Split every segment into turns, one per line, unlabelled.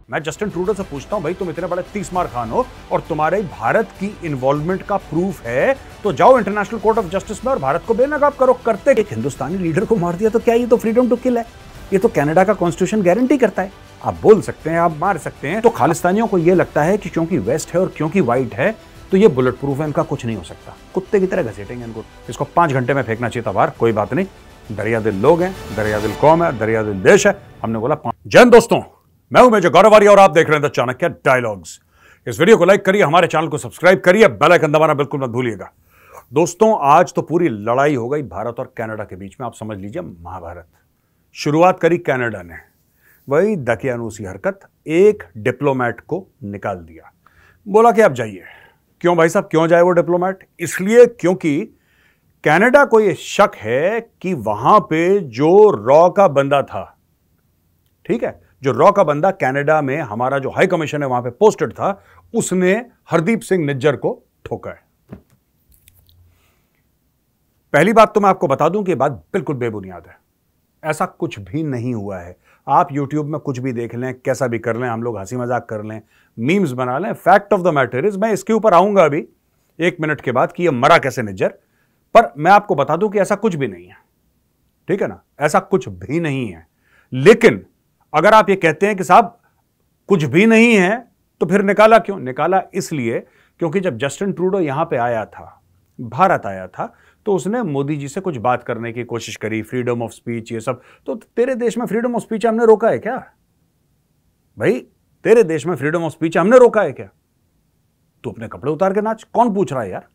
मैं Justin Trudeau से पूछता हूं, भाई तुम इतने बड़े 30 मार खान हो और तुम्हारे भारत की इन्वॉल्वमेंट का प्रूफ है, तो जाओ इंटरनेशनल कोर्ट ऑफ जस्टिस में और भारत को बेनकाब करो। करते एक हिंदुस्तानी लीडर को मार दिया तो क्या ये तो फ्रीडम टू किल है? ये तो कनाडा का कॉन्स्टिट्यूशन गारंटी करता है। आप बोल सकते हैं, आप मार सकते हैं। तो खालिस्तानियों को यह लगता है कि क्योंकि वेस्ट है और क्योंकि व्हाइट है तो ये बुलेट प्रूफ है, इनका कुछ नहीं हो सकता। कुत्ते की तरह घसीटेंगे इनको। इसको 5 घंटे में फेंकना चाहिए था बाहर, कोई बात नहीं। दरिया दिल लोग हैं, दरिया दिल कौम है, दरिया दिल देश है। हमने बोला जय हिंद दोस्तों, मैं हूं मेजर गौरव आर्य और आप देख रहे हैं द चाणक्य डायलॉग्स। इस वीडियो को लाइक करिए, हमारे चैनल को सब्सक्राइब करिए, बेल आइकन दबाना बिल्कुल मत भूलिएगा। दोस्तों, आज तो पूरी लड़ाई हो गई भारत और कनाडा के बीच में। आप समझ लीजिए महाभारत। शुरुआत करी कनाडा ने, वही दकियानूसी हरकत, एक डिप्लोमेट को निकाल दिया, बोला कि आप जाइए। क्यों भाई साहब, क्यों जाए वो डिप्लोमेट? इसलिए क्योंकि कनाडा को यह शक है कि वहां पे जो रॉ का बंदा था, ठीक है, जो रॉ का बंदा कनाडा में हमारा जो हाई कमीशन है वहां पे पोस्टेड था, उसने हरदीप सिंह निज्जर को ठोका है। पहली बात तो मैं आपको बता दूं कि यह बात बिल्कुल बेबुनियाद है। ऐसा कुछ भी नहीं हुआ है। आप YouTube में कुछ भी देख लें, कैसा भी कर लें, हम लोग हंसी मजाक कर लें, मीम्स बना लें। Fact of the matter is, मैं इसके ऊपर आऊंगा अभी 1 मिनट के बाद कि यह मरा कैसे निज्जर, पर मैं आपको बता दूं कि ऐसा कुछ भी नहीं है। ठीक है ना, ऐसा कुछ भी नहीं है। लेकिन अगर आप ये कहते हैं कि साहब कुछ भी नहीं है, तो फिर निकाला क्यों? निकाला इसलिए क्योंकि जब जस्टिन ट्रूडो यहां पे आया था, भारत आया था, तो उसने मोदी जी से कुछ बात करने की कोशिश करी, फ्रीडम ऑफ स्पीच, ये सब। तो तेरे देश में फ्रीडम ऑफ स्पीच हमने रोका है क्या भाई? तेरे देश में फ्रीडम ऑफ स्पीच हमने रोका है क्या? तू अपने कपड़े उतार के नाच, कौन पूछ रहा है यार?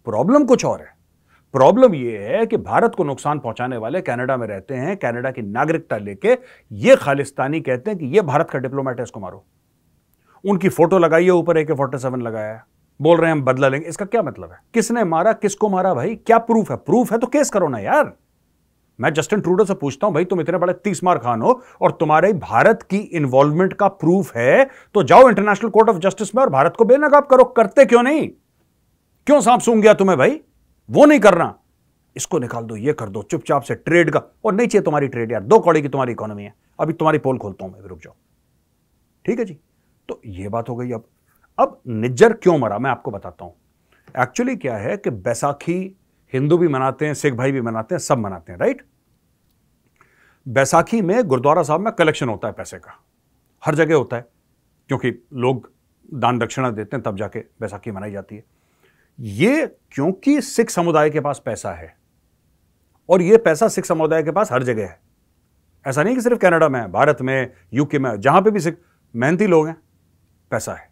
प्रॉब्लम कुछ और है। प्रॉब्लम यह है कि भारत को नुकसान पहुंचाने वाले कनाडा में रहते हैं, कनाडा की नागरिकता लेके ये खालिस्तानी कहते हैं कि ये भारत का डिप्लोमेट है, इसको मारो। उनकी फोटो लगाइए, ऊपर AK-47 लगाया है, बोल रहे हैं हम बदला लेंगे। इसका क्या मतलब है? किसने मारा, किसको मारा भाई? क्या प्रूफ है? प्रूफ है तो केस करो ना यार। मैं जस्टिन ट्रूडो से पूछता हूं, भाई तुम इतने बड़े 30 मार खान हो और तुम्हारे भारत की इन्वॉल्वमेंट का प्रूफ है, तो जाओ इंटरनेशनल कोर्ट ऑफ जस्टिस में और भारत को बेनकाब करो। करते क्यों नहीं? क्यों सांप सूंघ गया तुम्हें भाई? वो नहीं करना, इसको निकाल दो, ये कर दो, चुपचाप से ट्रेड का। और नहीं चाहिए तुम्हारी ट्रेड यार, 2 कौड़ी की तुम्हारी इकोनॉमी है। अभी तुम्हारी पोल खोलता हूं मैं, रुक जाओ। ठीक है जी, तो ये बात हो गई। अब निज्जर क्यों मरा मैं आपको बताता हूं। एक्चुअली क्या है कि बैसाखी हिंदू भी मनाते हैं, सिख भाई भी मनाते हैं, सब मनाते हैं, राइट? बैसाखी में गुरुद्वारा साहब में कलेक्शन होता है पैसे का, हर जगह होता है, क्योंकि लोग दान दक्षिणा देते हैं, तब जाके बैसाखी मनाई जाती है। ये क्योंकि सिख समुदाय के पास पैसा है, और ये पैसा सिख समुदाय के पास हर जगह है। ऐसा नहीं कि सिर्फ कनाडा में है, भारत में, यूके में, जहां पे भी सिख मेहनती लोग हैं, पैसा है।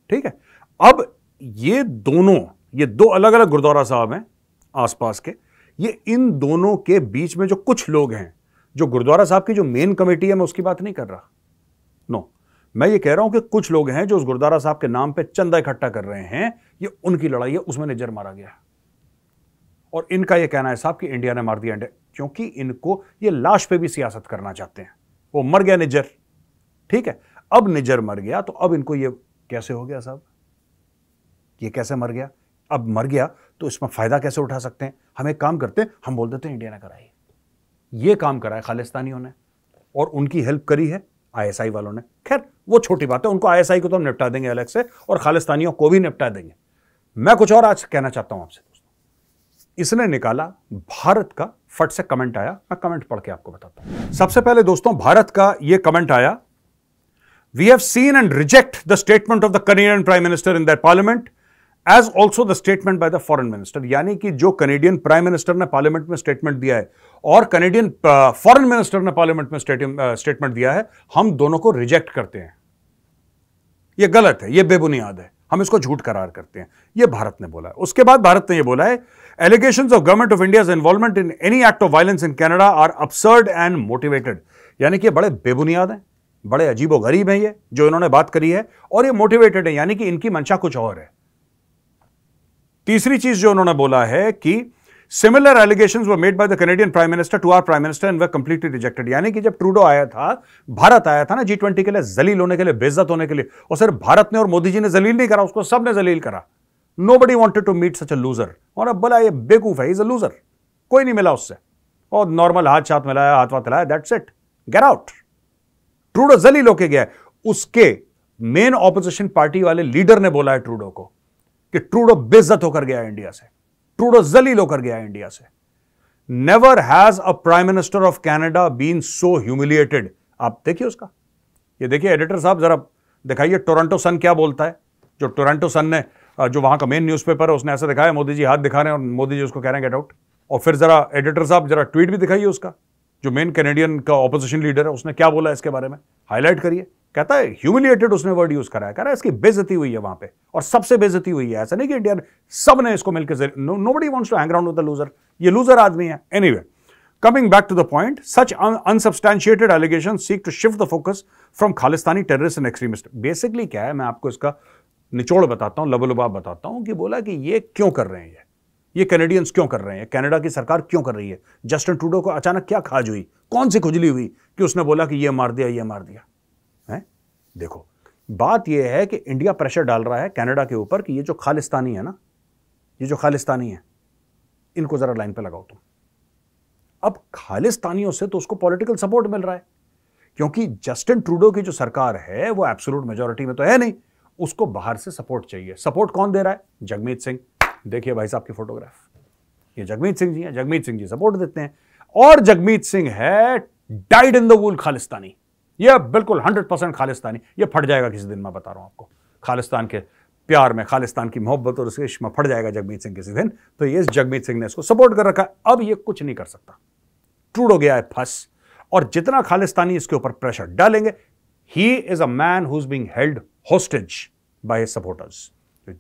ठीक है, अब ये 2 अलग अलग गुरुद्वारा साहब हैं आसपास के। ये इन दोनों के बीच में जो कुछ लोग हैं, जो गुरुद्वारा साहब की जो मेन कमेटी है, मैं उसकी बात नहीं कर रहा, नो, मैं ये कह रहा हूं कि कुछ लोग हैं जो उस गुरुद्वारा साहब के नाम पे चंदा इकट्ठा कर रहे हैं। ये उनकी लड़ाई है, उसमें निज्जर मारा गया। और इनका ये कहना है साहब कि इंडिया ने मार दिया, क्योंकि इनको ये लाश पे भी सियासत करना चाहते हैं। वो मर गया निज्जर, ठीक है, अब निज्जर मर गया, तो अब इनको ये कैसे हो गया साहब? ये कैसे मर गया? अब मर गया तो इसमें फायदा कैसे उठा सकते हैं? हम एक काम करते हैं, हम बोल देते हैं इंडिया ने कराई। ये काम करा है खालिस्तानियों ने, और उनकी हेल्प करी है ISI वालों ने। खैर वो छोटी बात है, उनको ISI को तो हम निपटा देंगे अलग से, और खालिस्तानियों को भी निपटा देंगे। मैं कुछ और आज कहना चाहता हूं आपसे दोस्तों। इसने निकाला भारत का, फट से कमेंट आया, मैं कमेंट पढ़ के आपको बताता हूं। सबसे पहले दोस्तों भारत का यह कमेंट आया, We have seen and reject the statement of the Canadian Prime Minister in their Parliament, as also the statement by the Foreign Minister। यानी कि जो कनेडियन प्राइम मिनिस्टर ने पार्लियामेंट में स्टेटमेंट दिया है और कनेडियन फॉरेन मिनिस्टर ने parliament में स्टेटमेंट दिया है, हम दोनों को रिजेक्ट करते हैं। यह गलत है, यह बेबुनियाद है, हम इसको झूठ करार करते हैं। यह भारत ने बोला है। उसके बाद भारत ने यह बोला है, allegations of government of India's involvement in any act of violence in Canada are absurd and motivated. यानी कि बड़े बेबुनियाद हैं, बड़े अजीबोगरीब हैं ये जो इन्होंने बात करी है, और ये मोटिवेटेड है, यानी कि इनकी मंशा कुछ और है। तीसरी चीज जो उन्होंने बोला है कि similar allegations were made by the Canadian prime minister to our prime minister and were completely rejected. यानी कि जब ट्रूडो आया था, भारत आया था ना G20 के लिए, जलील होने के लिए, बेइज्जत होने के लिए, और सिर्फ भारत ने और मोदी जी ने जलील नहीं करा, उसको सबने जलील करा। Nobody wanted to meet such a loser. और अब बोला ये बेवकूफ है, इज अ लूजर, कोई नहीं मिला उससे, और नॉर्मल हाथ साथ मिलाया, हाथ वाथ मिलाया, that's it, get out. Trudeau जलील होके गया है। उसके मेन ऑपोजिशन पार्टी वाले लीडर ने बोला है ट्रूडो को कि ट्रूडो बेइज्जत होकर गया इंडिया से, ट्रूडो जलील होकर गया इंडिया से। Never has a prime minister of Canada been so humiliated. आप देखिए उसका, ये देखिए एडिटर साहब जरा दिखाइए टोरंटो सन क्या बोलता है। जो टोरंटो सन ने, जो वहां का मेन न्यूज़पेपर है, उसने ऐसा दिखाया मोदी जी हाथ दिखा रहे हैं और मोदी जी उसको कह रहे हैं गेट आउट। और फिर जरा एडिटर साहब जरा ट्वीट भी दिखाइए उसका, जो मेन कैनेडियन का ऑपोजिशन लीडर है उसने क्या बोला इसके बारे में, हाईलाइट करिए। कहता है ह्यूमिलिएटेड, उसने वर्ड यूज करा है, कह रहा है इसकी बेइज्जती हुई है वहां पे, और सबसे बेइज्जती हुई है। ऐसा नहीं कि इंडिया सब ने इसको मिलकर, nobody wants to hang around with the loser, ये लूजर आदमी है। Anyway, coming back to the point, such unsubstantiated allegations seek to shift the focus from Khalistani terrorists and extremists. Basically क्या है, मैं आपको इसका निचोड़ बताता हूं, लबोलुबाब बताता हूं कि बोला कि ये क्यों कर रहे हैं, ये कैनेडियंस क्यों कर रहे हैं, कनाडा की सरकार क्यों कर रही है। जस्टिन ट्रूडो को अचानक क्या खाज हुई, कौन सी खुजली हुई कि उसने बोला कि ये मार दिया, ये मार दिया है। देखो बात यह है कि इंडिया प्रेशर डाल रहा है कनाडा के ऊपर कि ये जो खालिस्तानी है ना, ये जो खालिस्तानी है, इनको जरा लाइन पे लगाओ तुम। अब खालिस्तानियों से तो उसको पॉलिटिकल सपोर्ट मिल रहा है, क्योंकि जस्टिन ट्रूडो की जो सरकार है वो एब्सोल्यूट मेजॉरिटी में तो है नहीं, उसको बाहर से सपोर्ट चाहिए। सपोर्ट कौन दे रहा है? जगमीत सिंह। देखिए भाई साहब की फोटोग्राफ, ये जगमीत सिंह जी हैं, जगमीत सिंह जी सपोर्ट देते हैं। और जगमीत सिंह है डाइड इन द वूल खालिस्तानी, ये बिल्कुल 100% खालिस्तानी। ये फट जाएगा किसी दिन, मैं बता रहा हूं आपको, खालिस्तान के प्यार में, खालिस्तान की मोहब्बत और उसके इश्क में फट जाएगा जगमीत सिंह किसी दिन। तो ये जगमीत सिंह ने इसको सपोर्ट कर रखा है। अब ये कुछ नहीं कर सकता, ट्रूडो गया है फंस, और जितना खालिस्तानी इसके ऊपर प्रेशर डालेंगे, he is a man who is being held hostage by his supporters.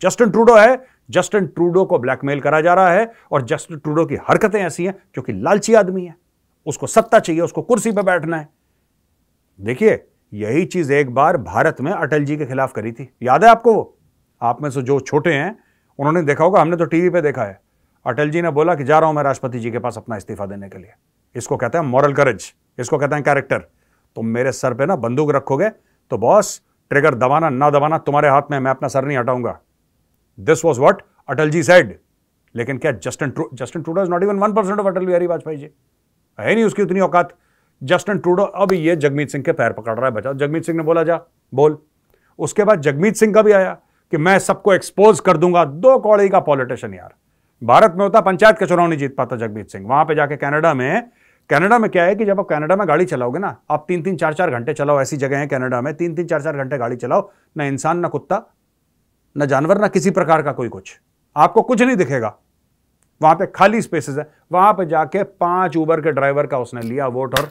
Justin Trudeau है, जस्टिन ट्रूडो को ब्लैकमेल करा जा रहा है, और जस्टिन ट्रूडो की हरकतें ऐसी हैं क्योंकि लालची आदमी है, उसको सत्ता चाहिए, उसको कुर्सी पर बैठना है। देखिए यही चीज एक बार भारत में अटल जी के खिलाफ करी थी, याद है आपको? वो आप में से जो छोटे हैं उन्होंने देखा होगा, हमने तो टीवी पे देखा है। अटल जी ने बोला कि जा रहा हूं मैं राष्ट्रपति जी के पास अपना इस्तीफा देने के लिए। इसको कहते हैं मॉरल करेज, इसको कहते हैं कैरेक्टर। तुम मेरे सर पे ना बंदूक रखोगे तो बॉस ट्रिगर दबाना ना दबाना तुम्हारे हाथ में, मैं अपना सर नहीं हटाऊंगा। This was what Atal ji said. लेकिन क्या Justin Trudeau is not even 1% of Atal Bihari Vajpayee ji, है नहीं उसकी उतनी औकात। जस्टिन ट्रूडो अब ये जगमीत सिंह के पैर पकड़ रहा है, बचाओ। जगमीत सिंह ने बोला जा बोल। उसके बाद जगमीत सिंह का भी आया कि मैं सबको एक्सपोज कर दूंगा। दो कौड़ी का पॉलिटिशियन यार, भारत में होता पंचायत का चुनाव नहीं जीत पाता जगमीत सिंह, वहां पे जाके कनाडा में क्या है कि जब आप कनाडा में गाड़ी चलाओगे ना, आप 3-3, 4-4 घंटे चलाओ, ऐसी जगह है कनाडा में 3-3, 4-4 घंटे गाड़ी चलाओ, ना इंसान, ना कुत्ता, ना जानवर, ना किसी प्रकार का कोई कुछ, आपको कुछ नहीं दिखेगा। वहां पे खाली स्पेसेस है। वहां पे जाके 5 उबर के ड्राइवर का उसने लिया वोट और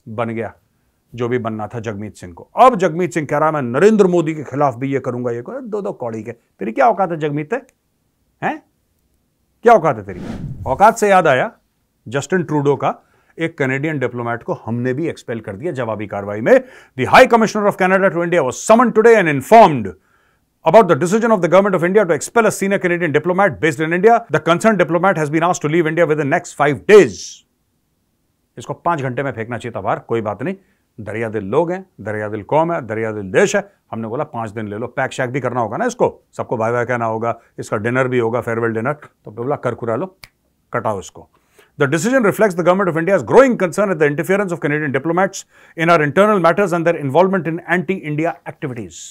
बन गया जो भी बनना था जगमीत सिंह को। अब जगमीत सिंह कह रहा मैं नरेंद्र मोदी के खिलाफ भी ये करूंगा, ये करूंगा। दो कौड़ी के, तेरी क्या औकात है जगमीत है? क्या औकात है तेरी? औकात से याद आया, जस्टिन ट्रूडो का एक कैनेडियन डिप्लोमेट को हमने भी एक्सपेल कर दिया जवाबी कार्रवाई में। The high commissioner of Canada to India was summoned today and informed about the decision of the government of India to expel a senior Canadian diplomat based in India. The concerned diplomat has been asked to leave India within the next 5 days. इसको 5 घंटे में फेंकना चाहिए था बाहर, कोई बात नहीं, दरिया दिल लोग हैं, दरिया दिल कौम है, दरिया दिल देश है। हमने बोला 5 दिन ले लो, पैक शैक भी करना होगा ना इसको, सबको बाय बाय कहना होगा, इसका डिनर भी होगा, फेयरवेल डिनर, तो बोला कर कुरा लो, कटाओ इसको। The decision reflects the government of India's growing concern at the interference of Canadian diplomats in our internal matters and their involvement in anti-India activities.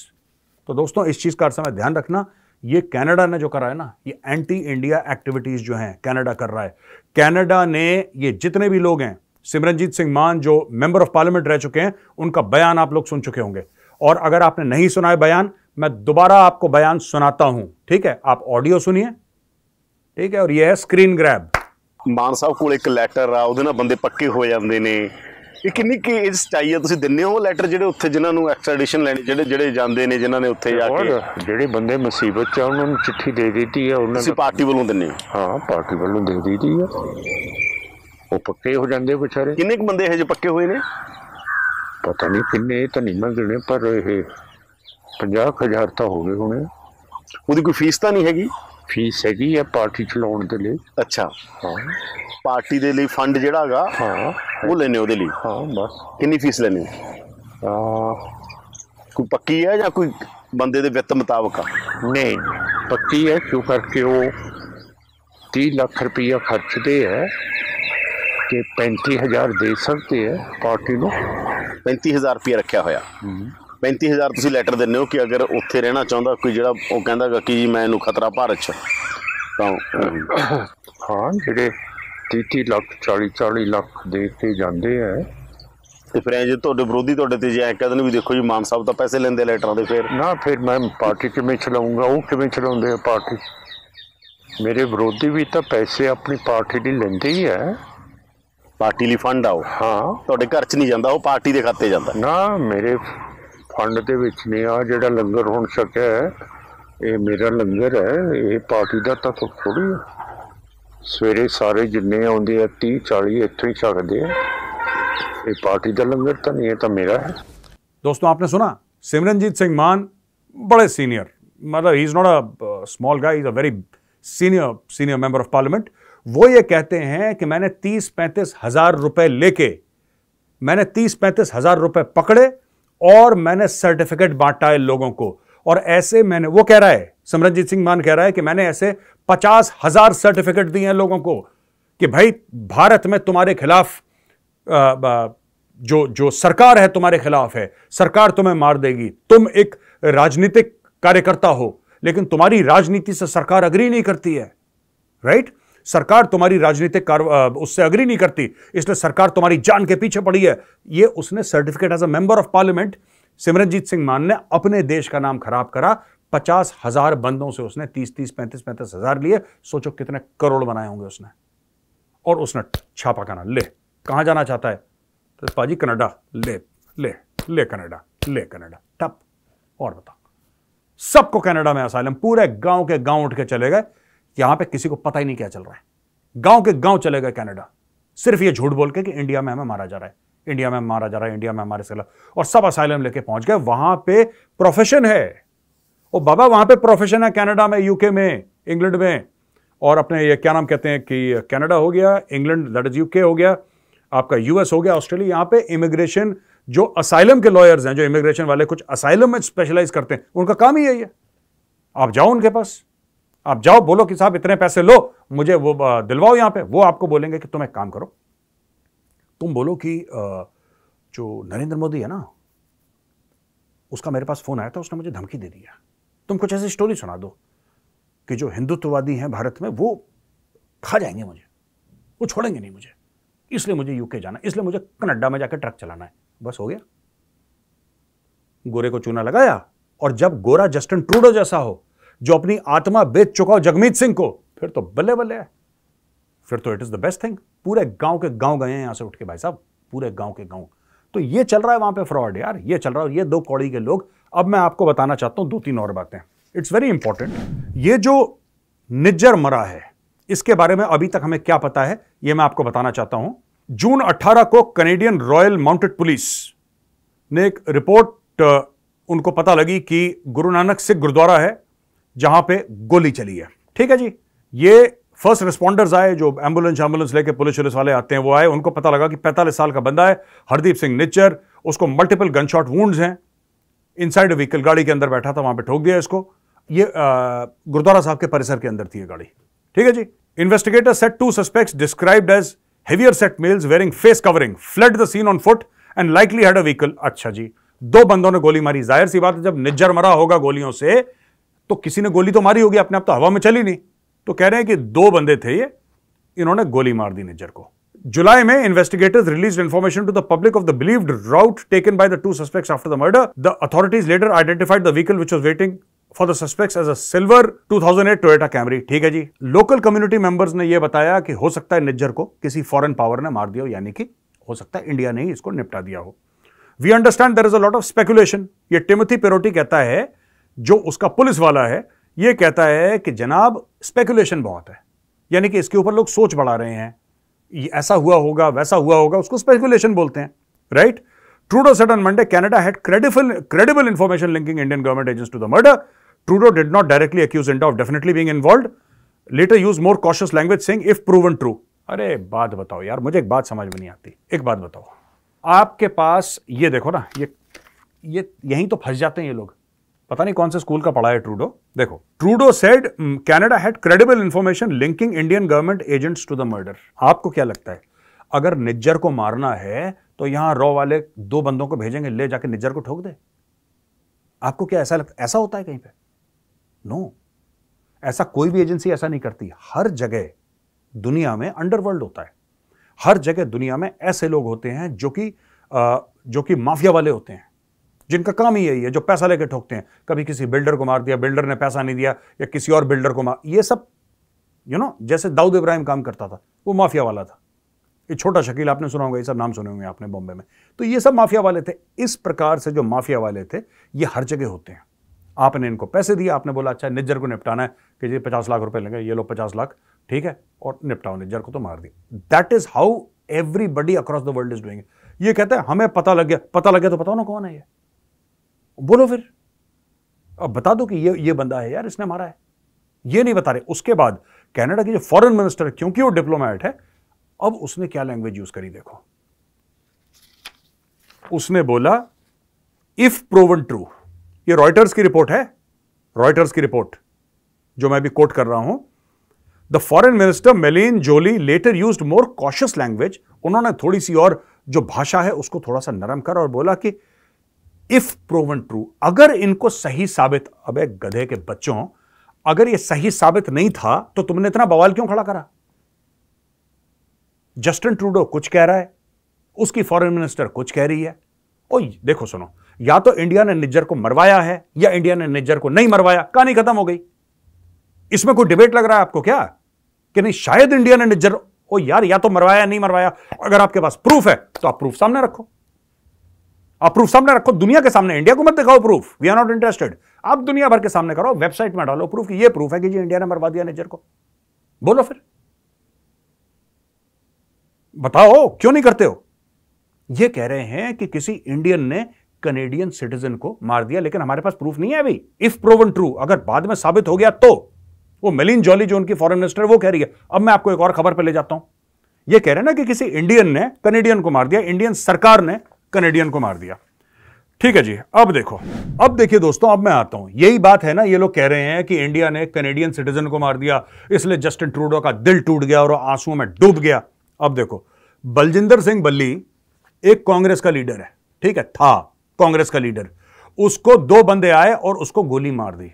तो दोस्तों इस चीज का समय ध्यान रखना, ये कनाडा ने जो करा है ना, ये एंटी इंडिया एक्टिविटीज जो हैं कनाडा कर रहा है। कनाडा ने ये जितने भी लोग हैं, सिमरनजीत सिंह मान जो मेंबर ऑफ पार्लियामेंट रह चुके हैं, उनका बयान आप लोग सुन चुके होंगे, और अगर आपने नहीं सुना है बयान, मैं दोबारा आपको बयान सुनाता हूं, ठीक है? आप ऑडियो सुनिए, ठीक है? और ये है स्क्रीन ग्रैब।
मान साहब को एक लैटर आ, ਉਹਦੇ ਨਾਲ ਬੰਦੇ ਪੱਕੇ ਹੋ ਜਾਂਦੇ ਨੇ। ਇਹ ਕਿੰਨੀ ਕੀ ਏਜ ਚਾਹੀਏ, ਤੁਸੀਂ ਦਿੰਦੇ ਹੋ ਲੈਟਰ ਜਿਹੜੇ ਉੱਥੇ ਜਿਨ੍ਹਾਂ ਨੂੰ ਐਕਸਟ੍ਰੈਡੀਸ਼ਨ ਲੈਣੀ, ਜਿਹੜੇ ਜਾਂਦੇ ਨੇ, ਜਿਨ੍ਹਾਂ ਨੇ ਉੱਥੇ ਜਾ ਕੇ
ਜਿਹੜੇ ਬੰਦੇ ਮੁਸੀਬਤ ਚ ਉਹਨਾਂ ਨੂੰ ਚਿੱਠੀ ਦੇ ਦਿੱਤੀ ਹੈ, ਉਹਨਾਂ
ਤੁਸੀਂ ਪਾਰਟੀ ਵੱਲੋਂ ਦਿੰਦੇ ਹੋ?
ਹਾਂ, ਪਾਰਟੀ ਵੱਲੋਂ ਦੇ ਦਿੱਤੀ ਹੈ, ਉਹ ਪੱਕੇ ਹੋ ਜਾਂਦੇ ਵਿਚਾਰੇ।
ਕਿੰਨੇ ਕੁ ਬੰਦੇ ਇਹ ਜਿਹੇ ਪੱਕੇ ਹੋਏ ਨੇ?
ਪਤਾ ਨਹੀਂ ਕਿੰਨੇ, ਤਾਂ ਨਹੀਂ ਮੈਂ ਗਿਣੇ, ਪਰ ਇਹ 50,000 ਤਾਂ ਹੋ ਗਏ ਹੋਣੇ।
ਉਹਦੀ ਕੋਈ ਫੀਸ ਤਾਂ ਨਹੀਂ ਹੈਗੀ?
ਫੀਸ ਹੈਗੀ ਹੈ ਪਾਰਟੀ ਚਲਾਉਣ ਦੇ ਲਈ।
ਅੱਛਾ,
ਹਾਂ,
ਪਾਰਟੀ ਦੇ ਲਈ ਫੰਡ ਜਿਹੜਾ ਹੈਗਾ,
ਹਾਂ
ਉਹ ਲੈਣੇ ਉਹਦੇ ਲਈ?
ਹਾਂ ਬਸ।
ਕਿੰਨੀ ਫੀਸ ਲੈਣੀ? ਕੋਈ ਪੱਕੀ ਹੈ ਜਾਂ ਕੋਈ ਬੰਦੇ ਦੇ ਵਿੱਤ ਮੁਤਾਬਕ?
ਨਹੀਂ, ਪੱਕੀ ਹੈ, ਕਿਉਂ ਕਰਕੇ ਉਹ 30 ਲੱਖ ਰੁਪਈਆ ਖਰਚਦੇ ਹੈ ਕਿ 35,000 ਦੇ ਸਕਦੇ ਹੈ ਪਾਰਟੀ ਨੂੰ।
35,000 ਰੁਪਇਆ ਰੱਖਿਆ ਹੋਇਆ। 35,000 ਤੁਸੀਂ ਲੈਟਰ ਦਿੰਦੇ ਹੋ ਕਿ ਅਗਰ ਉੱਥੇ ਰਹਿਣਾ ਚਾਹੁੰਦਾ ਕੋਈ, ਜਿਹੜਾ ਉਹ ਕਹਿੰਦਾਗਾ ਕਿ ਜੀ ਮੈਨੂੰ ਖਤਰਾ ਭਾਰਤ 'ਚ, ਤਾਂ
ਹਾਂ ਜਿਹੜੇ 30 ਲੱਖ 40 ਲੱਖ ਦੇ ਕੇ ਜਾਂਦੇ ਆ।
ਤੇ ਫਿਰ ਜੇ ਤੁਹਾਡੇ ਵਿਰੋਧੀ ਤੁਹਾਡੇ ਤੇ ਜੇ ਐ ਕਹਿੰਦੇ ਨੇ ਵੀ ਦੇਖੋ ਜੀ ਮਾਨ ਸਾਹਿਬ ਤਾਂ ਪੈਸੇ ਲੈਂਦੇ ਲੈਟਰਾਂ ਦੇ, ਫਿਰ
ਨਾ ਫਿਰ ਮੈਂ ਪਾਰਟੀ ਕਿਵੇਂ ਚਲਾਊਂਗਾ? ਉਹ ਕਿਵੇਂ ਚਲਾਉਂਦੇ ਆ ਪਾਰਟੀ? ਮੇਰੇ ਵਿਰੋਧੀ ਵੀ ਤਾਂ ਪੈਸੇ ਆਪਣੀ ਪਾਰਟੀ ਲਈ ਲੈਂਦੇ ਹੀ ਹੈ।
ਪਾਰਟੀ ਲਈ ਫੰਡ ਆਓ?
ਹਾਂ,
ਤੁਹਾਡੇ ਘਰ 'ਚ ਨਹੀਂ ਜਾਂਦਾ, ਉਹ ਪਾਰਟੀ ਦੇ ਖਾਤੇ ਜਾਂਦਾ?
ਨਾ, ਮੇਰੇ ਫੰਡ ਦੇ ਵਿੱਚ ਨਹੀਂ। ਆ ਜਿਹੜਾ ਲੰਗਰ ਹੁਣ ਛਕਿਆ ਹੈ, ਇਹ ਮੇਰਾ ਲੰਗਰ ਹੈ, ਇਹ ਪਾਰਟੀ ਦਾ ਤਾਂ ਥੋੜ੍ਹੀ ਹੈ। ਸਵੇਰੇ ਸਾਰੇ ਜਿੰਨੇ ਆਉਂਦੇ ਆ 30-40 ਇੱਥੋਂ ਹੀ ਛਕਦੇ ਆ। ये पार्टी का लंगर तो नहीं है, तो मेरा है।
दोस्तों, आपने सुना सिमरनजीत सिंह मान बड़े सीनियर, मतलब he is not a small guy, is a very senior member of parliament. वो ये कहते हैं कि मैंने 30-35 हजार रुपए लेके, मैंने 30-35 हजार रुपए पकड़े और मैंने सर्टिफिकेट बांटा है लोगों को। और ऐसे मैंने, वो कह रहा है, सिमरनजीत सिंह मान कह रहा है कि मैंने ऐसे 50,000 सर्टिफिकेट दिए हैं लोगों को कि भाई भारत में तुम्हारे खिलाफ जो सरकार है तुम्हारे खिलाफ है, सरकार तुम्हें मार देगी। तुम एक राजनीतिक कार्यकर्ता हो, लेकिन तुम्हारी राजनीति से सरकार अग्री नहीं करती है, राइट? सरकार तुम्हारी राजनीतिक उससे अग्री नहीं करती, इसलिए सरकार तुम्हारी जान के पीछे पड़ी है। ये उसने certificate as a member of parliament, Simranjit Singh Mann ने अपने देश का नाम खराब करा। 50,000 बंदों से उसने 30-30, 35-35 हजार लिए। सोचो कितने करोड़ बनाए होंगे उसने। और उसने छापा खाना, ले कहां जाना चाहता है? तो पाजी कनाडा, ले ले ले कनाडा, ले कनाडा, टप। और बताओ, सबको कनाडा में असाइलम, पूरे गांव के गांव उठ के चले गए। यहां पे किसी को पता ही नहीं क्या चल रहा है। गांव के गांव चले गए कनाडा, सिर्फ ये झूठ बोल के कि इंडिया में हमें मारा जा रहा है, इंडिया में मारा जा रहा है, इंडिया में हमारे खिलाफ। और सब असाइलम लेके पहुंच गए। वहां पे प्रोफेशन है, ओ बाबा, वहां पे प्रोफेशन है कनाडा में, यूके में, इंग्लैंड में। और अपने ये क्या नाम कहते हैं कि कनाडा हो गया, इंग्लैंड दैट इज यूके हो गया, आपका यूएस हो गया, ऑस्ट्रेलिया। यहां पे इमिग्रेशन, जो असाइलम के लॉयर्स हैं, जो इमिग्रेशन वाले कुछ असाइलम में स्पेशलाइज करते हैं, उनका काम ही यही है। आप जाओ उनके पास, आप जाओ, बोलो कि साहब इतने पैसे लो, मुझे वो दिलवाओ यहां पे। वो आपको बोलेंगे कि तुम एक काम करो, तुम बोलो कि जो नरेंद्र मोदी है ना, उसका मेरे पास फोन आया था, उसने मुझे धमकी दे दिया। तुम कुछ ऐसी स्टोरी सुना दो कि जो हिंदुत्ववादी हैं भारत में, वो खा जाएंगे मुझे, वो छोड़ेंगे नहीं मुझे, इसलिए मुझे यूके जाना, इसलिए मुझे कनाडा में जाकर ट्रक चलाना है। बस हो गया, गोरे को चूना लगाया। और जब गोरा जस्टिन ट्रूडो जैसा हो, जो अपनी आत्मा बेच चुका हो जगमीत सिंह को, फिर तो बल्ले बल्ले है, फिर तो it is the best thing. पूरे गांव के गांव गए हैं यहां से उठ के, भाई साहब, पूरे गांव के गांव। तो ये चल रहा है वहां पे फ्रॉड यार, ये चल रहा है। ये दो कौड़ी के लोग। अब मैं आपको बताना चाहता हूं 2-3 और बातें, इट्स वेरी इंपॉर्टेंट। ये जो निज्जर मरा है, इसके बारे में अभी तक हमें क्या पता है, यह मैं आपको बताना चाहता हूं। जून 18 को कैनेडियन रॉयल माउंटेड पुलिस ने एक रिपोर्ट, उनको पता लगी कि गुरु नानक सिख गुरुद्वारा है जहां पे गोली चली है। ठीक है जी, ये फर्स्ट रिस्पॉन्डर्स आए, जो एम्बुलेंस लेके पुलिस वाले आते हैं, वो आए। उनको पता लगा कि 45 साल का बंदा है, हरदीप सिंह निज्जर, उसको मल्टीपल गनशॉट वुंड्स हैं, इनसाइड व्हीकल, गाड़ी के अंदर बैठा था, वहां पे ठोक दिया इसको। ये गुरुद्वारा साहब के परिसर के अंदर थी ये गाड़ी। ठीक है जी। Investigator set 2 suspects described as heavier set males wearing face covering fled the scene on foot and likely had a vehicle। अच्छा जी, 2 बंदों ने गोली मारी। जाहिर सी बात है, जब निज्जर मरा होगा गोलियों से, तो किसी ने गोली तो मारी होगी, अपने आप तो हवा में चली नहीं। तो कह रहे हैं कि 2 बंदे थे ये, इन्होंने गोली मार दी निज्जर को। जुलाई में investigators released information to the public of the believed route taken by the 2 suspects after the murder. The authorities later identified the vehicle which was waiting for the suspects as a silver 2008 Toyota Camry. ठीक है जी। Local community members ने यह बताया कि हो सकता है निज्जर को किसी फॉरेन पावर ने मार दिया हो, यानी कि हो सकता है इंडिया ने ही इसको निपटा दिया हो। We understand there is a lot of speculation. ये टिमोथी पेरोटी कहता है, जो उसका पुलिस वाला है, यह कहता है कि जनाब स्पेकुलेशन बहुत है, यानी कि इसके ऊपर लोग सोच बढ़ा रहे हैं, ऐसा हुआ होगा, वैसा हुआ होगा, उसको स्पेकुलेशन बोलते हैं, right? Trudeau said on Monday Canada had credible information linking Indian government agents to the murder. Trudeau did not directly accuse India of definitely being involved. Later used more cautious language saying if proven true. अरे बात बताओ यार, मुझे एक बात समझ में नहीं आती। एक बात बताओ, आपके पास ये देखो ना, ये यहीं तो फंस जाते हैं ये लोग। पता नहीं कौन से स्कूल का पढ़ा है ट्रूडो। देखो, Trudeau said Canada had credible information linking Indian government agents to the murder. आपको क्या लगता है, अगर निज्जर को मारना है तो यहां रॉ वाले 2 बंदों को भेजेंगे, ले जाके निज्जर को ठोक दे? आपको क्या ऐसा लगता, ऐसा होता है कहीं पे? नो, ऐसा कोई भी एजेंसी ऐसा नहीं करती। हर जगह दुनिया में अंडरवर्ल्ड होता है, हर जगह दुनिया में ऐसे लोग होते हैं जो कि माफिया वाले होते हैं, जिनका काम ही यही है, जो पैसा लेके ठोकते हैं। कभी किसी बिल्डर को मार दिया, बिल्डर ने पैसा नहीं दिया, या किसी और बिल्डर को मार, ये सब जैसे दाऊद इब्राहिम काम करता था, वो माफिया वाला था। ये छोटा शकील आपने सुना होगा, ये सब नाम सुने होंगे आपने बॉम्बे में। तो ये सब माफिया वाले थे। इस प्रकार से जो माफिया वाले थे ये हर जगह होते हैं। आपने इनको पैसे दिया, आपने बोला अच्छा निज्जर को निपटाना है कि जी 50 लाख रुपए लेंगे, ये लो 50 लाख, ठीक है, और निपटाओ निज्जर को, तो मार दिया। That is how everybody across the world is doing. ये कहते हैं हमें पता लग गया, पता लग गया तो बताओ ना कौन है ये, बोलो फिर, अब बता दो कि ये बंदा है यार, इसने मारा है। ये नहीं बता रहे। उसके बाद कनाडा की जो फॉरेन मिनिस्टर है, क्योंकि वो डिप्लोमेट है, अब उसने क्या लैंग्वेज यूज करी देखो। उसने बोला इफ प्रूवन ट्रू, ये रॉयटर्स की रिपोर्ट है, रॉयटर्स की रिपोर्ट जो मैं भी कोट कर रहा हूं। The foreign minister Melanie Joly later used more cautious language. उन्होंने थोड़ी सी और जो भाषा है उसको थोड़ा सा नरम कर और बोला कि इफ प्रूवन ट्रू, अगर इनको सही साबित, अबे गधे के बच्चों, अगर ये सही साबित नहीं था तो तुमने इतना बवाल क्यों खड़ा करा? जस्टिन ट्रूडो कुछ कह रहा है, उसकी फॉरेन मिनिस्टर कुछ कह रही है। ओ देखो सुनो, या तो इंडिया ने निज्जर को मरवाया है या इंडिया ने निज्जर को नहीं मरवाया, कहानी खत्म हो गई। इसमें कोई डिबेट लग रहा है आपको क्या कि नहीं शायद इंडिया ने निज्जर, ओ यार या तो मरवाया नहीं मरवाया, अगर आपके पास प्रूफ है तो आप प्रूफ सामने रखो, आप प्रूफ सामने रखो दुनिया के सामने। इंडिया को मत दिखाओ proof, we are not interested. आप दुनिया भर के सामने करो, वेबसाइट में डालो प्रूफ कि ये प्रूफ है कि जी इंडिया ने मरवा दिया निज्जर को, बोलो फिर, बताओ क्यों नहीं करते हो? ये कह रहे हैं कि किसी इंडियन ने कनेडियन सिटीजन को मार दिया, लेकिन हमारे पास प्रूफ नहीं है अभी। इफ प्रूवन ट्रू, अगर बाद में साबित हो गया तो। वो मेलिन जॉली जो उनकी फॉरेन मिनिस्टर है वो कह रही है। अब मैं आपको एक और खबर पे ले जाता हूं। ये कह रहे हैं ना कि किसी इंडियन ने कनेडियन को मार दिया, इंडियन सरकार ने कनेडियन को मार दिया। ठीक है जी, अब देखो, अब देखिए दोस्तों, अब मैं आता हूं। यही बात है ना, ये लोग कह रहे हैं कि इंडिया ने कनेडियन सिटीजन को मार दिया, इसलिए जस्टिन ट्रूडो का दिल टूट गया और आंसुओं में डूब गया। अब देखो, बलजिंदर सिंह बल्ली एक कांग्रेस का लीडर है, ठीक है, था कांग्रेस का लीडर। उसको दो बंदे आए और उसको गोली मार दी।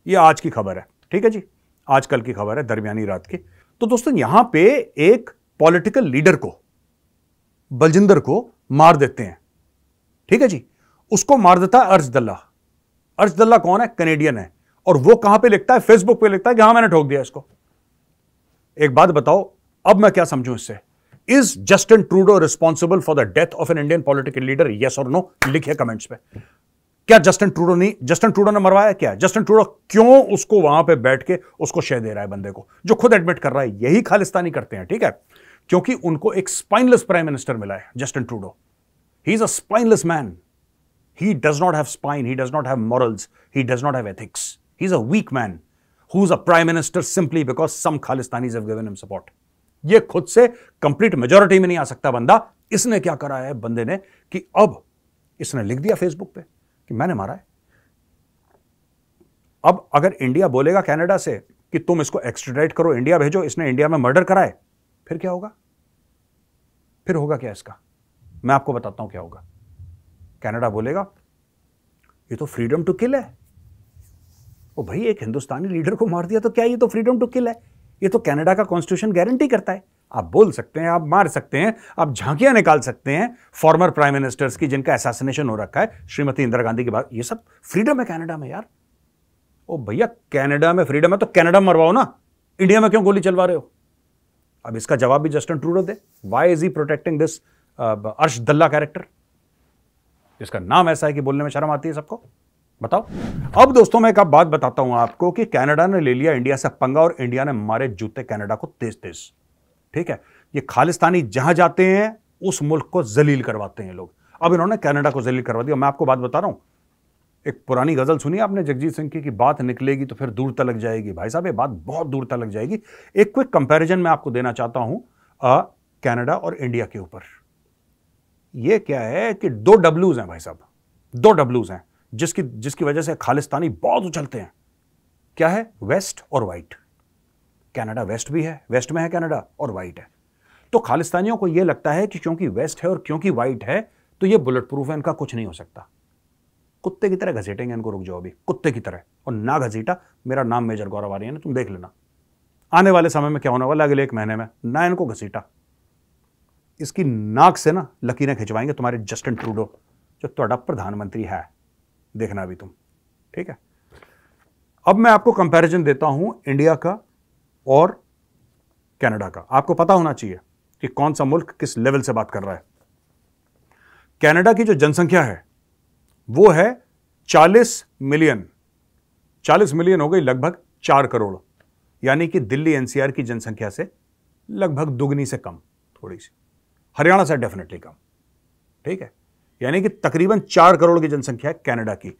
ये आज की खबर है, ठीक है जी, आजकल की खबर है, दरमियानी रात की। तो दोस्तों यहां पे एक पॉलिटिकल लीडर को, बलजिंदर को मार देते हैं, ठीक है जी। उसको मार देता है अर्शदल्ला। अर्शदल्ला कौन है? कनेडियन है। और वो कहां पे लिखता है? फेसबुक पे लिखता है कि हाँ मैंने ठोक दिया इसको। एक बात बताओ, अब मैं क्या समझूं इससे? Is Justin Trudeau responsible for the death of an Indian political leader? Yes और नो लिखिए कमेंट्स पे। क्या जस्टिन ट्रूडो ने मरवाया? क्या जस्टिन ट्रूडो क्यों उसको वहां पे बैठ के उसको शेयर दे रहा है बंदे को, जो खुद एडमिट कर रहा है? यही खालिस्तानी करते हैं, ठीक है, क्योंकि उनको एक स्पाइनलेस प्राइम मिनिस्टर मिला है, Justin Trudeau. He is a spineless man. He does not have spine, he does not have morals, he does not have ethics. He's a weak man who's a prime minister simply because some Khalistanis have given him support. ये खुद से complete majority में नहीं आ सकता बंदा। इसने क्या करा है बंदे ने कि अब इसने लिख दिया फेसबुक पे कि मैंने मारा है। अब अगर इंडिया बोलेगा कनाडा से कि तुम इसको एक्सट्राडिट करो, इंडिया भेजो, इसने इंडिया में मर्डर करा है, फिर क्या होगा? फिर होगा क्या इसका? मैं आपको बताता हूं क्या होगा। कनाडा बोलेगा ये तो फ्रीडम टू किल है। ओ भाई, एक हिंदुस्तानी लीडर को मार दिया तो क्या ये तो फ्रीडम टू किल है? ये तो कनाडा का कॉन्स्टिट्यूशन गारंटी करता है। आप बोल सकते हैं, आप मार सकते हैं, आप झांकियां निकाल सकते हैं फॉर्मर प्राइम मिनिस्टर्स की जिनका असैसिनेशन हो रखा है, श्रीमती इंदिरा गांधी की बात, ये सब फ्रीडम है कनाडा में यार। ओ भैया, कनाडा में फ्रीडम है तो कनाडा मरवाओ ना, इंडिया में क्यों गोली चलवा रहे हो? अब इसका जवाब भी जस्टिन ट्रूडो दे। Why is he protecting this Arsh Dalla character? इसका नाम ऐसा है कि बोलने में शर्म आती है सबको। बताओ। अब दोस्तों मैं एक बात बताता हूं आपको कि कनाडा ने ले लिया इंडिया से पंगा और इंडिया ने मारे जूते कनाडा को तेज तेज, ठीक है। ये खालिस्तानी जहां जाते हैं उस मुल्क को जलील करवाते हैं लोग। अब इन्होंने कनाडा को जलील करवा दिया। मैं आपको बात बता रहा हूं, एक पुरानी गजल सुनी आपने जगजीत सिंह की कि बात निकलेगी तो फिर दूर तलक जाएगी। भाई साहब, ये बात बहुत दूर तलक जाएगी। एक क्विक कंपैरिजन मैं आपको देना चाहता हूं कनाडा और इंडिया के ऊपर। ये क्या है कि दो डब्ल्यूज हैं भाई साहब, दो डब्ल्यूज हैं जिसकी वजह से खालिस्तानी बहुत उछलते हैं। क्या है? वेस्ट और वाइट। कनाडा वेस्ट भी है, वेस्ट में है कनाडा, और वाइट है। तो खालिस्तानियों को यह लगता है कि क्योंकि वेस्ट है और क्योंकि वाइट है तो यह बुलेट प्रूफ है, इनका कुछ नहीं हो सकता। कुत्ते की तरह घसीटेंगे इनको, रुक जाओ अभी, कुत्ते की तरह। और ना घसीटा, मेरा नाम मेजर गौरव आर्यन है, तुम देख लेना आने वाले समय में क्या होने वाला, अगले 1 महीने में। ना इनको घसीटा, इसकी नाक से ना लकीरें खिंचवाएंगे तुम्हारे जस्टिन ट्रूडो, जो तुम्हारा प्रधानमंत्री है, देखना अभी तुम, ठीक है। अब मैं आपको कंपैरिजन देता हूं इंडिया का और कनाडा का। आपको पता होना चाहिए कि कौन सा मुल्क किस लेवल से बात कर रहा है। कनाडा की जो जनसंख्या है वो है 40 मिलियन। 40 मिलियन हो गई लगभग 4 करोड़, यानी कि दिल्ली एनसीआर की जनसंख्या से लगभग दुगनी से कम, थोड़ी सी, हरियाणा से डेफिनेटली कम, ठीक है। यानी कि तकरीबन 4 करोड़ की जनसंख्या है कनाडा की।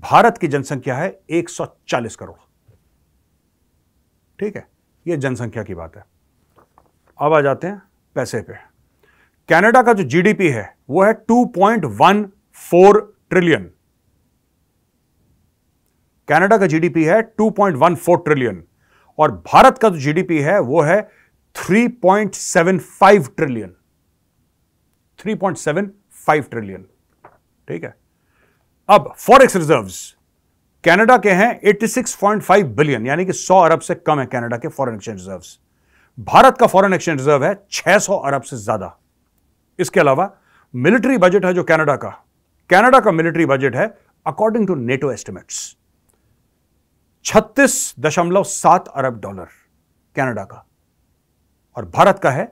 भारत की जनसंख्या है 140 करोड़, ठीक है। यह जनसंख्या की बात है। अब आ जाते हैं पैसे पे। कनाडा का जो जीडीपी है वो है 2.14 ट्रिलियन। कनाडा का जीडीपी है 2.14 ट्रिलियन और भारत का जो जीडीपी है वो है 3.75 ट्रिलियन। 3.75 ट्रिलियन, ठीक है। अब फॉरेक्स रिजर्व्स कनाडा के हैं 86.5 बिलियन, यानी कि 100 अरब से कम है कनाडा के फॉरेन एक्सचेंज रिजर्व्स। भारत का फॉरेन एक्सचेंज रिजर्व है 600 अरब से ज्यादा। इसके अलावा मिलिट्री बजट है जो कनाडा का मिलिट्री बजट है अकॉर्डिंग टू नेटो एस्टिमेट्स 36.7 अरब डॉलर कनाडा का, और भारत का है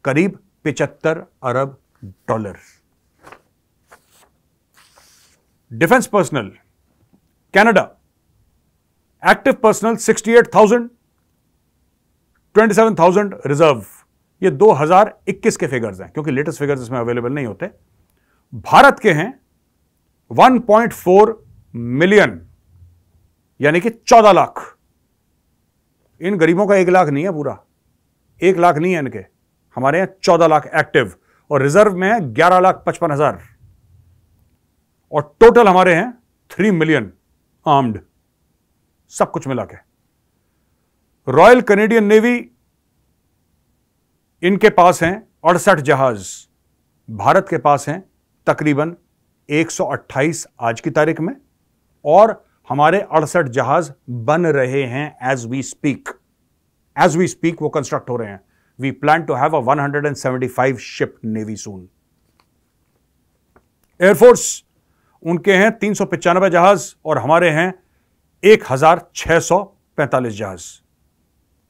करीब 75 अरब dollar. Defence personnel Canada active personnel 68,000, 27,000 reserve. ये 2021 के फिगर्स हैं, क्योंकि लेटेस्ट फिगर्स इसमें अवेलेबल नहीं होते। भारत के हैं 1.4 मिलियन, यानी कि 14 लाख। इन गरीबों का 1 लाख नहीं है, पूरा 1 लाख नहीं है इनके। हमारे यहां 14 लाख एक्टिव और रिजर्व में है 11,55,000, और टोटल हमारे हैं 3 मिलियन आर्म्ड, सब कुछ मिला के। रॉयल कैनेडियन नेवी, इनके पास हैं 68 जहाज, भारत के पास हैं तकरीबन 128 आज की तारीख में, और हमारे 68 जहाज बन रहे हैं एज वी स्पीक वो कंस्ट्रक्ट हो रहे हैं। We plan to have a 175 ship navy soon. Air force, उनके हैं 395 जहाज और हमारे हैं 1,645 जहाज।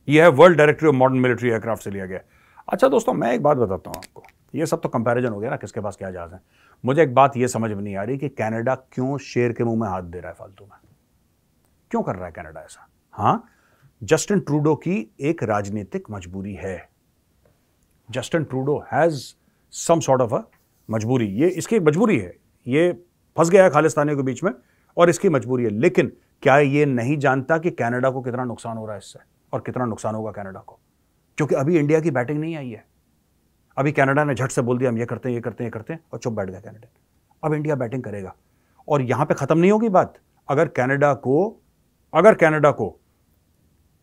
यह है world directory of modern military aircraft से लिया गया। अच्छा दोस्तों, मैं एक बात बताता हूं आपको, यह सब तो कंपैरिजन हो गया ना, किसके पास क्या जहाज है। मुझे एक बात यह समझ में नहीं आ रही कि कनाडा क्यों शेर के मुंह में हाथ दे रहा है फालतू में, क्यों कर रहा है कनाडा ऐसा। हां, जस्टिन ट्रूडो की एक राजनीतिक मजबूरी है। Justin Trudeau has some sort of a मजबूरी, ये इसकी एक मजबूरी है, ये फंस गया है खालिस्तानियों के बीच में और इसकी मजबूरी है। लेकिन क्या ये नहीं जानता कि कनाडा को कितना नुकसान हो रहा है इससे, और कितना नुकसान होगा कनाडा को, क्योंकि अभी इंडिया की बैटिंग नहीं आई है। अभी कनाडा ने झट से बोल दिया हम ये करते हैं, ये करते हैं, ये करते हैं, और चुप बैठ गया कनाडा। अब इंडिया बैटिंग करेगा, और यहां पे खत्म नहीं होगी बात। अगर कनाडा को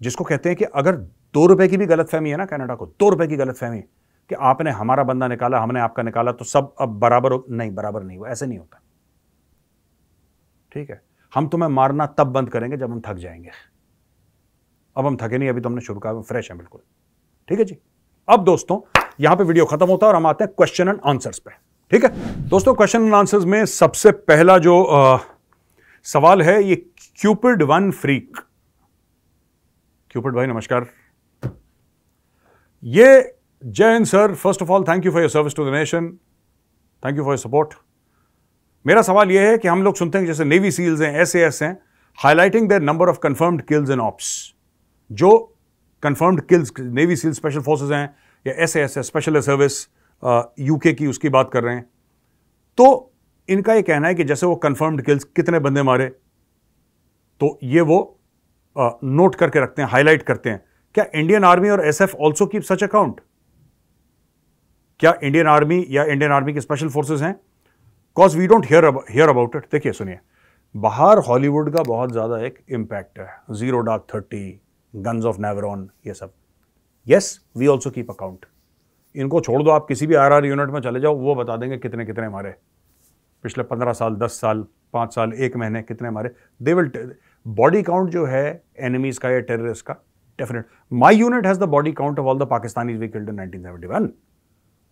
जिसको कहते हैं कि अगर 2 रुपए की भी गलतफहमी है ना, कनाडा को 2 रुपए की गलतफहमी कि आपने हमारा बंदा निकाला, हमने आपका निकाला, तो सब अब बराबर नहीं, बराबर नहीं, वो ऐसे नहीं होता, ठीक है। हम तुम्हें मारना तब बंद करेंगे जब हम थक जाएंगे। अब हम थके नहीं, अभी तो हमने शुरू किया, फ्रेश है बिल्कुल, ठीक है जी। अब दोस्तों यहां पे वीडियो खत्म होता है और हम आते हैं क्वेश्चन एंड आंसर्स पे, ठीक है दोस्तों। क्वेश्चन एंड आंसर्स में सबसे पहला जो सवाल है, ये क्यूपिड वन फ्रीक। क्यूपिड भाई नमस्कार। ये जय हिंद sir, first of all thank you for your service to the nation, thank you for your support. मेरा सवाल यह है कि हम लोग सुनते हैं जैसे नेवी सील्स हैं, एसएएस हैं, highlighting their number of confirmed kills in ops. जो confirmed kills navy SEAL special forces हैं या एसएएस है, स्पेशल एयर सर्विस यूके की, उसकी बात कर रहे हैं, तो इनका यह कहना है कि जैसे वो कंफर्म्ड किल्स कितने बंदे मारे, तो ये वो नोट करके रखते हैं, हाईलाइट करते हैं। क्या इंडियन आर्मी और SF also keep such account? क्या इंडियन आर्मी या इंडियन आर्मी के स्पेशल फोर्सेस हैं? Cause we don't hear about it. देखिए सुनिए, बाहर हॉलीवुड का बहुत ज्यादा एक इंपैक्ट है, zero dark 30, guns of Navarone, ये सब। Yes, we also keep account. इनको छोड़ दो, आप किसी भी आरआर यूनिट में चले जाओ, वो बता देंगे कितने कितने हमारे, पिछले 15 साल, 10 साल, 5 साल, 1 महीने कितने हमारे, दे विल, बॉडी काउंट जो है एनिमीज का या टेररिस्ट का, definite. My unit has the body count of all the Pakistanis we killed in 1971।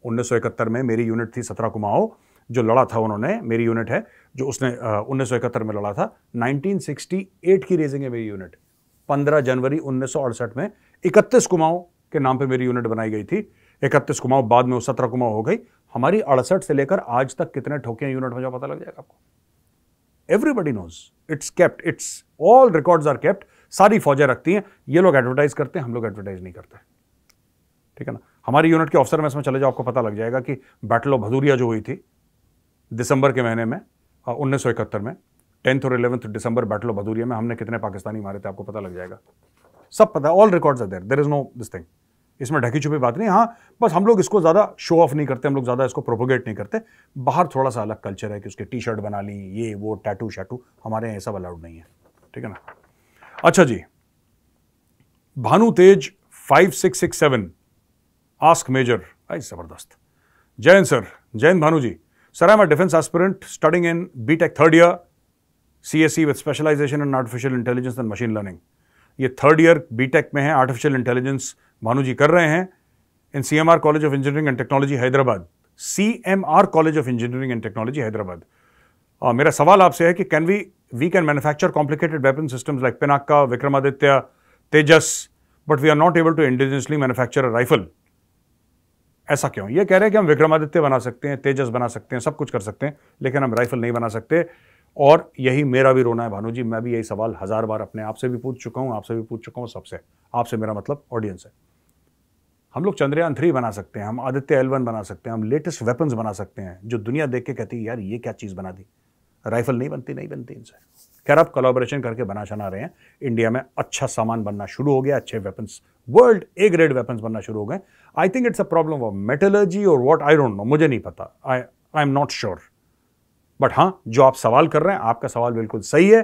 1971 में मेरी यूनिट थी 17 कुमाऊं, जो लड़ा था उन्होंने, मेरी यूनिट है जो उसने 1971 में लड़ा था। 1968 की रेजिंग है मेरी यूनिट। 15 जनवरी 1968 में 31 कुमाऊं के नाम पे मेरी यूनिट बनाई गई थी। 31 कुमाऊं, बाद में वो 17 कुमाऊं हो गई। हमारी 68 से लेकर आज तक कितने ठोके यूनिट में, जो पता लग जाएगा आपको। Everybody knows, it's kept, it's all records are kept. सारी फौजें रखती हैं। ये लोग एडवर्टाइज करते हैं, हम लोग एडवर्टाइज नहीं करते, ठीक है ना। हमारी यूनिट के ऑफिसर मैस में चले जाओ, आपको पता लग जाएगा कि बैटल ऑफ भदूरिया जो हुई थी दिसंबर के महीने में 1971 में, 10th और 11th December battle of Bhaduria में हमने कितने पाकिस्तानी मारे थे, आपको पता लग जाएगा। सब पता है, all records are there, there is no this thing. इसमें ढकी छुपी बात नहीं। हाँ, बस हम लोग इसको ज़्यादा शो ऑफ नहीं करते, हम लोग ज़्यादा इसको प्रोपोगेट नहीं करते। बाहर थोड़ा सा अलग कल्चर है कि उसके टी शर्ट बना ली, ये वो, टैटू शैटू, हमारे यहाँ सब अलाउड नहीं है, ठीक है ना। अच्छा जी, Bhanu Tej 5667 ask major, I जबरदस्त। Jain sir, Jain Bhanu ji, sir I am a defence aspirant studying in BTech 3rd year CSE with specialisation in artificial intelligence and machine learning. ये 3rd ईयर बीटेक में है, आर्टिफिशियल इंटेलिजेंस भानु जी कर रहे हैं in CMR college of engineering and technology Hyderabad. CMR college of engineering and technology Hyderabad. मेरा सवाल आपसे है कि we can manufacture complicated weapon systems like Pinaka, Vikramaditya, Tejas, but we are not able to indigenously manufacture a rifle. ऐसा क्यों? ये कह रहे हैं कि हम विक्रमादित्य बना सकते हैं, तेजस बना सकते हैं, सब कुछ कर सकते हैं, लेकिन हम राइफल नहीं बना सकते। और यही मेरा भी रोना है भानु जी। मैं भी यही सवाल 1000 बार अपने आप से भी पूछ चुका हूं, आपसे भी पूछ चुका हूं, सबसे। आपसे मेरा मतलब ऑडियंस है। हम लोग चंद्रयान 3 बना सकते हैं, हम आदित्य L1 बना सकते हैं, हम लेटेस्ट वेपन्स बना सकते हैं, जो दुनिया देख के कहती है यार ये क्या चीज़ बना दी। राइफल नहीं बनती इनसे। खैर, आप कोलैबोरेशन करके बना रहे हैं। इंडिया में अच्छा सामान बनना शुरू हो गया, अच्छे weapons, world A grade weapons बनना शुरू हो गए। I think it's a problem of metallurgy और व्हाट, आई डोंट नो, मुझे नहीं पता, I am not sure. But हाँ, जो आप सवाल कर रहे हैं, आपका सवाल बिल्कुल सही है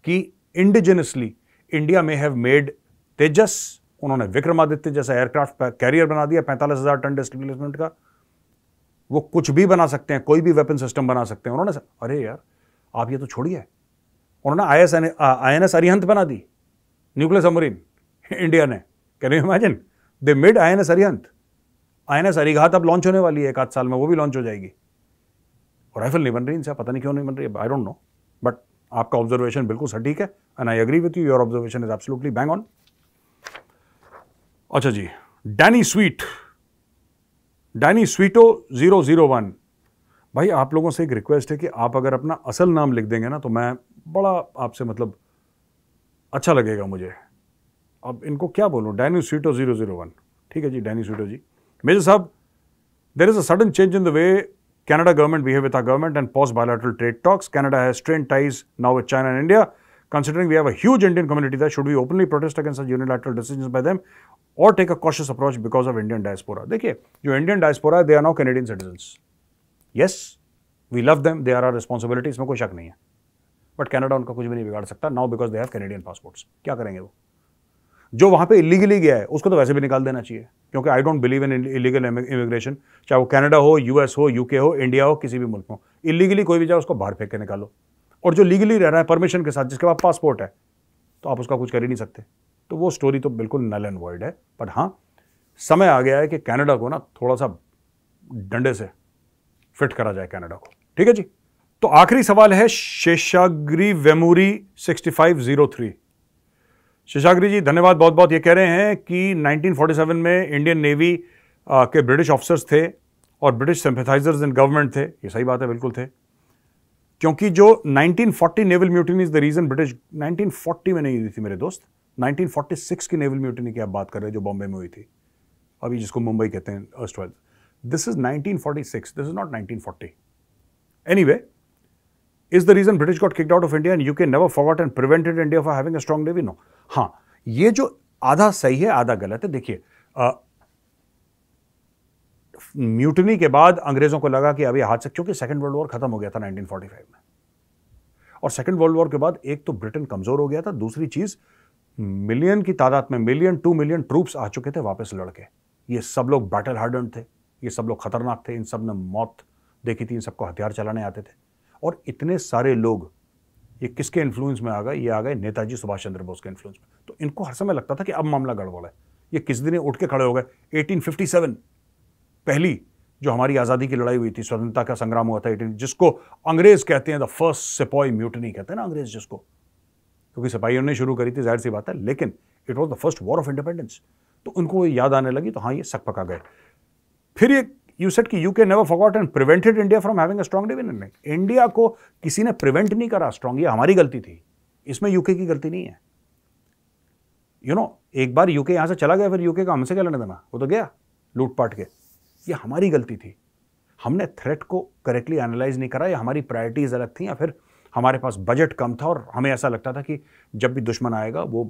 कि इंडिजिनसली इंडिया में हैव मेड तेजस, उन्होंने विक्रमादित्य जैसा एयरक्राफ्ट कैरियर बना दिया 45,000 टन डिस्प्लेसमेंट का। वो कुछ भी बना सकते हैं, कोई भी वेपन सिस्टम बना सकते हैं उन्होंने। अरे यार, आप ये तो छोड़िए, उन्होंने INS अरिहंत बना दी, न्यूक्लियर सबमरीन, इंडिया ने। Can you imagine, they made INS Arihant. INS Arighat अब लॉन्च होने वाली है 1 आध साल में, वो भी लॉन्च हो जाएगी। और राइफल नहीं बन रही इनसे, पता नहीं क्यों नहीं बन रही है, आई डोंट नो। बट आपका ऑब्जर्वेशन बिल्कुल सटीक है and I agree with you, your observation is absolutely bang on. अच्छा जी, डैनी स्वीटो 001, भाई आप लोगों से एक रिक्वेस्ट है कि आप अगर अपना असल नाम लिख देंगे ना, तो मैं बड़ा आपसे मतलब अच्छा लगेगा मुझे। अब इनको क्या बोलूं, डैनी स्वीटो 001, ठीक है जी, डैनी स्वीटो जी। मेजर साहब, there is a sudden change in the way Canada government behave with our government and pause bilateral trade talks. Canada has strained ties now with China and India. Considering we have a huge Indian community there, should we openly protest against such unilateral decisions by them or take a cautious approach because of Indian diaspora? देखिए, जो Indian diaspora है, they are now Canadian citizens. Yes, we love them, they are our responsibility, इसमें कोई शक नहीं है। But Canada उनका कुछ भी नहीं बिगाड़ सकता now because they have Canadian passports. क्या करेंगे वो? जो वहां पे इलीगली गया है उसको तो वैसे भी निकाल देना चाहिए, क्योंकि I don't believe in illegal immigration. चाहे वो कनाडा हो, US हो, UK हो, इंडिया हो, किसी भी मुल्क में, इलीगली कोई भी जाए उसको बाहर फेंक के निकालो। और जो लीगली रह रहा है परमिशन के साथ, जिसके पास पासपोर्ट है, तो आप उसका कुछ कर ही नहीं सकते। तो वो स्टोरी तो बिल्कुल नल एंड वॉइड है। बट हाँ, समय आ गया है कि कनाडा को ना थोड़ा सा डंडे से फिट करा जाए कनाडा को, ठीक है जी। तो आखिरी सवाल है शेषाग्री वेमूरी 6503। शेषाग्री जी धन्यवाद बहुत बहुत। ये कह रहे हैं कि 1947 में इंडियन नेवी के ब्रिटिश ऑफिसर्स थे और ब्रिटिश सिंपैथाइजर्स इन गवर्नमेंट थे। ये सही बात है, बिल्कुल थे, क्योंकि जो 1940 naval mutiny is the reason British, 1940 में नहीं हुई थी मेरे दोस्त, 1946 की नेवल म्यूटिनी की आप बात कर रहे हैं जो बॉम्बे में हुई थी, अभी जिसको मुंबई कहते हैं erstwhile. This is 1946, this is not 1940। Anyway, is the reason British got kicked out of India and UK never forgot and prevented India from having a strong navy? No. हाँ, ये जो आधा सही है आधा गलत है। देखिए, म्यूटनी के बाद अंग्रेजों को लगा कि अभी हाथ से, क्योंकि सेकंड वर्ल्ड वॉर खत्म हो गया था 1945 में, और सेकंड वर्ल्ड वॉर के बाद एक तो ब्रिटेन कमजोर हो गया था, दूसरी चीज मिलियन की तादाद में, 2 मिलियन ट्रूप्स आ चुके थे वापस लड़के। ये सब लोग बैटल हार्डन थे, ये सब लोग खतरनाक थे, इन सब ने मौत देखी थी, इन सबको हथियार चलाने आते थे। और इतने सारे लोग ये किसके इन्फ्लुएंस में आ गए? ये आ गए नेताजी सुभाष चंद्र बोस के इन्फ्लुएंस में। तो इनको हर समय लगता था कि अब मामला गड़बड़ है। ये किस दिन उठ के खड़े हो गए। 1857 पहली जो हमारी आज़ादी की लड़ाई हुई थी, स्वतंत्रता का संग्राम हुआ था, जिसको अंग्रेज कहते हैं द फर्स्ट सिपाही म्यूटनी कहते हैं ना अंग्रेज जिसको, क्योंकि सिपाहियों ने शुरू करी थी, जाहिर सी बात है, लेकिन it was the first war of independence. तो उनको याद आने लगी, तो हाँ ये सक पका गए। फिर ये यू सेड कि UK never forgot and prevented India from having a strong defence. India को किसी ने प्रिवेंट नहीं करा स्ट्रांग, ये हमारी गलती थी, इसमें यूके की गलती नहीं है। एक बार यूके यहां से चला गया, फिर यूके का हमसे क्या लेना देना, वो तो गया लूटपाट के। ये हमारी गलती थी, हमने थ्रेट को करेक्टली एनालाइज नहीं करा, या हमारी प्रायोरिटीज अलग थी, या फिर हमारे पास बजट कम था और हमें ऐसा लगता था कि जब भी दुश्मन आएगा वो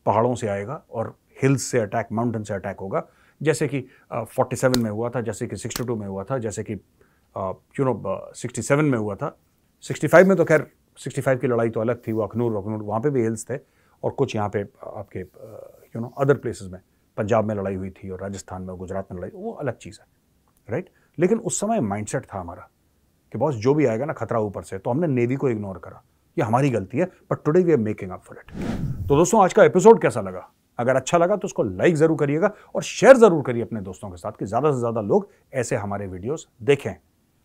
पहाड़ों से आएगा और हिल्स से अटैक, माउंटेन से अटैक होगा, जैसे कि 47 में हुआ था, जैसे कि 62 में हुआ था, जैसे कि 67 में हुआ था। 65 में तो खैर 65 की लड़ाई तो अलग थी, वो अखनूर वहाँ पे भी हिल्स थे, और कुछ यहाँ पे आपके अदर प्लेसेस में, पंजाब में लड़ाई हुई थी और राजस्थान में, गुजरात में लड़ाई, वो अलग चीज़ है, राइट। लेकिन उस समय माइंडसेट था हमारा कि बॉस जो भी आएगा ना खतरा ऊपर से, तो हमने नेवी को इग्नोर करा। ये हमारी गलती है, but today we are making up for it. तो दोस्तों आज का एपिसोड कैसा लगा? अगर अच्छा लगा तो उसको लाइक जरूर करिएगा और शेयर जरूर करिए अपने दोस्तों के साथ, कि ज्यादा से ज्यादा लोग ऐसे हमारे वीडियोस देखें।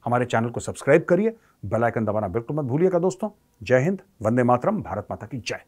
हमारे चैनल को सब्सक्राइब करिए, बेल आइकन दबाना बिल्कुल मत भूलिएगा दोस्तों। जय हिंद, वंदे मातरम, भारत माता की जय।